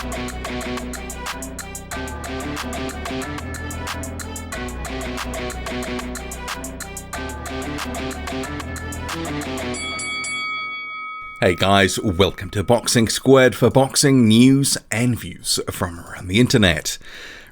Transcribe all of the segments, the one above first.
Hey guys, welcome to Boxing Squared for boxing news and views from around the internet.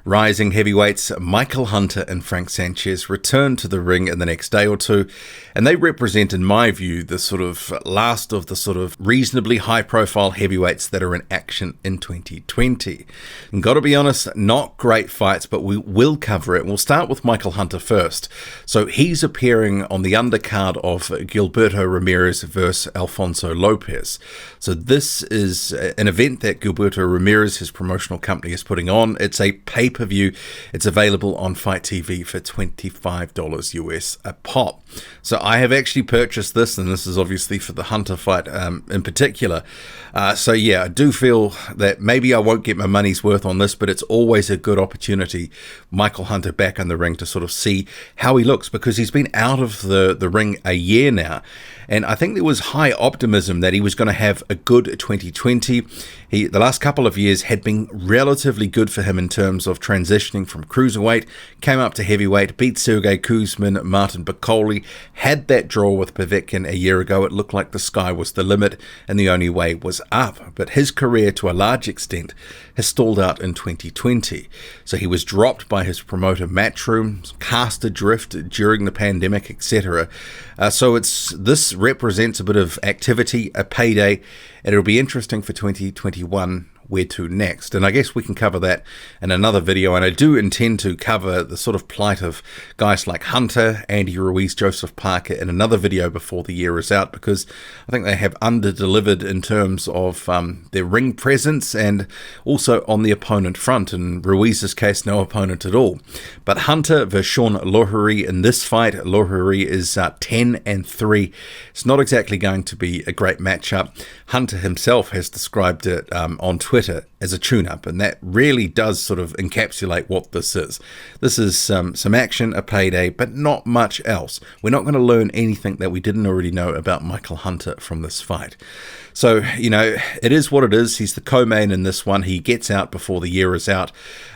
Rising heavyweights Michael Hunter and Frank Sanchez return to the ring in the next day or two, and they represent, in my view, the sort of last of the sort of reasonably high-profile heavyweights that are in action in 2020. And gotta be honest, not great fights, but we will cover it. We'll start with Michael Hunter first. So he's appearing on the undercard of Gilberto Ramirez versus Alfonso Lopez. So this is an event that Gilberto Ramirez, his promotional company, is putting on. It's a pay-per-view. It's available on Fight TV for $25 US a pop. So I have actually purchased this, and this is obviously for the Hunter fight in particular. So yeah, I do feel that maybe I won't get my money's worth on this, but it's always a good opportunity, Michael Hunter back in the ring, to sort of see how he looks, because he's been out of the ring a year now. And I think there was high optimism that he was going to have a good 2020. The last couple of years had been relatively good for him in terms of transitioning from cruiserweight, came up to heavyweight, beat Sergey Kuzmin, Martin Bakole, had that draw with Povetkin a year ago. It looked like the sky was the limit and the only way was up. But his career, to a large extent, has stalled out in 2020. So he was dropped by his promoter Matchroom, cast adrift during the pandemic, etc. So this represents a bit of activity, a payday, and it'll be interesting for 2021 where to next. And I guess we can cover that in another video, and I do intend to cover the sort of plight of guys like Hunter, Andy Ruiz, Joseph Parker in another video before the year is out, because I think they have under-delivered in terms of their ring presence and also on the opponent front. In Ruiz's case, no opponent at all. But Hunter versus Shawn Laughery in this fight, Lohari is 10-3. It's not exactly going to be a great matchup. Hunter himself has described it on Twitter as a tune-up, and that really does sort of encapsulate what this is. This is some action, a payday, but not much else. We're not going to learn anything that we didn't already know about Michael Hunter from this fight. So, you know, it is what it is. He's the co-main in this one. He gets out before the year is out.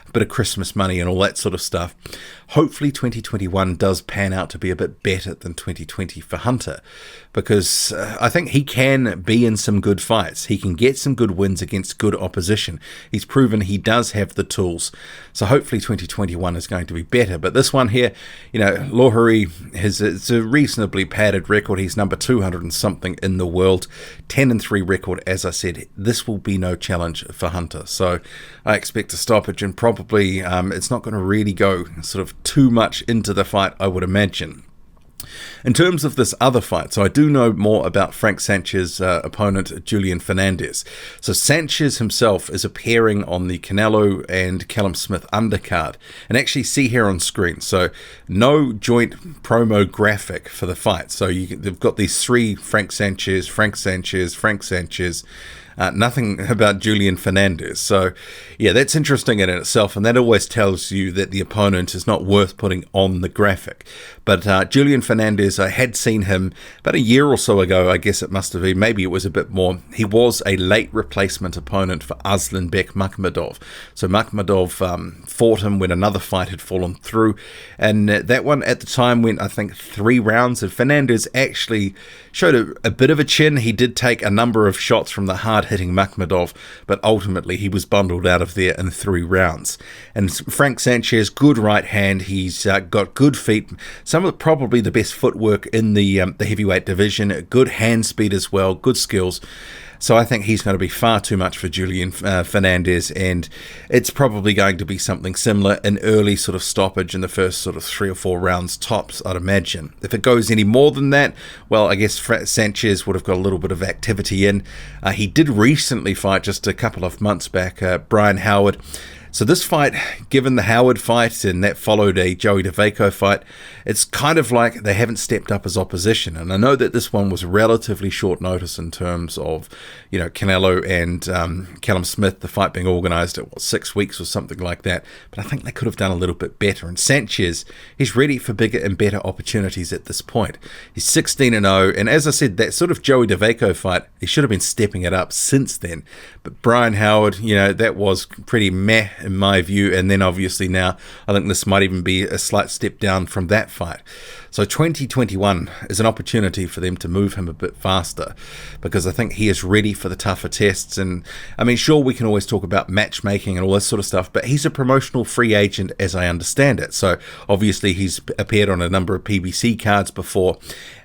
A bit of Christmas money and all that sort of stuff. Hopefully 2021 does pan out to be a bit better than 2020 for Hunter, because I think he can be in some good fights. He can get some good wins against good opposition. He's proven he does have the tools. So hopefully 2021 is going to be better. But this one here, you know, Lohari it's a reasonably padded record. He's number 200 and something in the world. 10-3 record, as I said. This will be no challenge for Hunter. So I expect a stoppage, and probably it's not going to really go sort of too much into the fight, I would imagine. In terms of this other fight, so I do know more about Frank Sanchez's opponent, Julian Fernandez. So Sanchez himself is appearing on the Canelo and Callum Smith undercard, and actually see here on screen. So no joint promo graphic for the fight. So they've got these three: Frank Sanchez, Frank Sanchez, Frank Sanchez. Nothing about Julian Fernandez. So yeah, that's interesting in itself, and that always tells you that the opponent is not worth putting on the graphic. But Julian Fernandez, I had seen him about a year or so ago, I guess it must have been, maybe it was a bit more. He was a late replacement opponent for Aslanbek Makhmadov. So Makhmadov fought him when another fight had fallen through, and that one at the time went, I think, 3 rounds, and Fernandez actually showed a bit of a chin. He did take a number of shots from the hard-hitting Makhmadov, but ultimately he was bundled out of there in 3 rounds. And Frank Sanchez, good right hand. He's got good feet, some of probably the best footwork in the heavyweight division, good hand speed as well, good skills. So I think he's going to be far too much for Julian Fernandez, and it's probably going to be something similar, an early sort of stoppage in the first sort of 3 or 4 rounds tops, I'd imagine. If it goes any more than that, well, I guess Sanchez would have got a little bit of activity in. He did recently fight, just a couple of months back, Brian Howard. So this fight, given the Howard fight and that followed a Joey DeVaco fight, it's kind of like they haven't stepped up as opposition. And I know that this one was relatively short notice in terms of, Canelo and Callum Smith, the fight being organised at 6 weeks or something like that. But I think they could have done a little bit better. And Sanchez, he's ready for bigger and better opportunities at this point. He's 16-0, and as I said, that sort of Joey DeVaco fight, he should have been stepping it up since then. But Brian Howard, that was pretty meh in my view, and then obviously now I think this might even be a slight step down from that fight. So 2021 is an opportunity for them to move him a bit faster, because I think he is ready for the tougher tests. And I mean, sure, we can always talk about matchmaking and all this sort of stuff, but he's a promotional free agent as I understand it. So obviously he's appeared on a number of PBC cards before,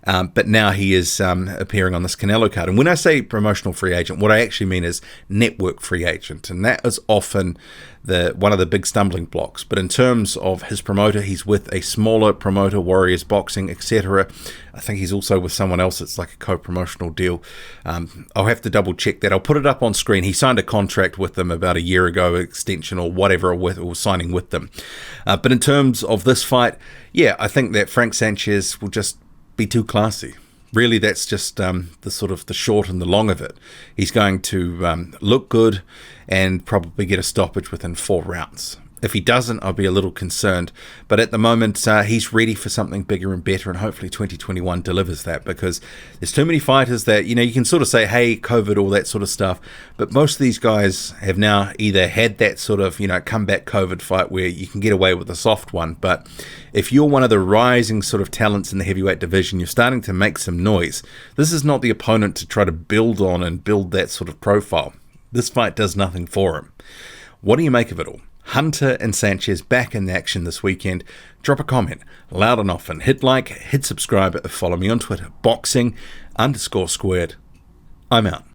but now he is appearing on this Canelo card. And when I say promotional free agent, what I actually mean is network free agent, and that is often one of the big stumbling blocks. But in terms of his promoter, he's with a smaller promoter, Warriors Boxing, etc. I think he's also with someone else. It's like a co-promotional deal. I'll have to double check that. I'll put it up on screen. He signed a contract with them about a year ago, extension or whatever, or signing with them. But in terms of this fight, yeah, I think that Frank Sanchez will just be too classy. Really, that's just the sort of the short and the long of it. He's going to look good and probably get a stoppage within 4 rounds. If he doesn't, I'll be a little concerned. But at the moment, he's ready for something bigger and better, and hopefully 2021 delivers that, because there's too many fighters that, you can sort of say, hey, COVID, all that sort of stuff. But most of these guys have now either had that sort of, comeback COVID fight where you can get away with a soft one. But if you're one of the rising sort of talents in the heavyweight division, you're starting to make some noise. This is not the opponent to try to build on and build that sort of profile. This fight does nothing for him. What do you make of it all? Hunter and Sanchez back in action this weekend. Drop a comment loud and often. Hit like, hit subscribe, follow me on Twitter, boxing_squared. I'm out.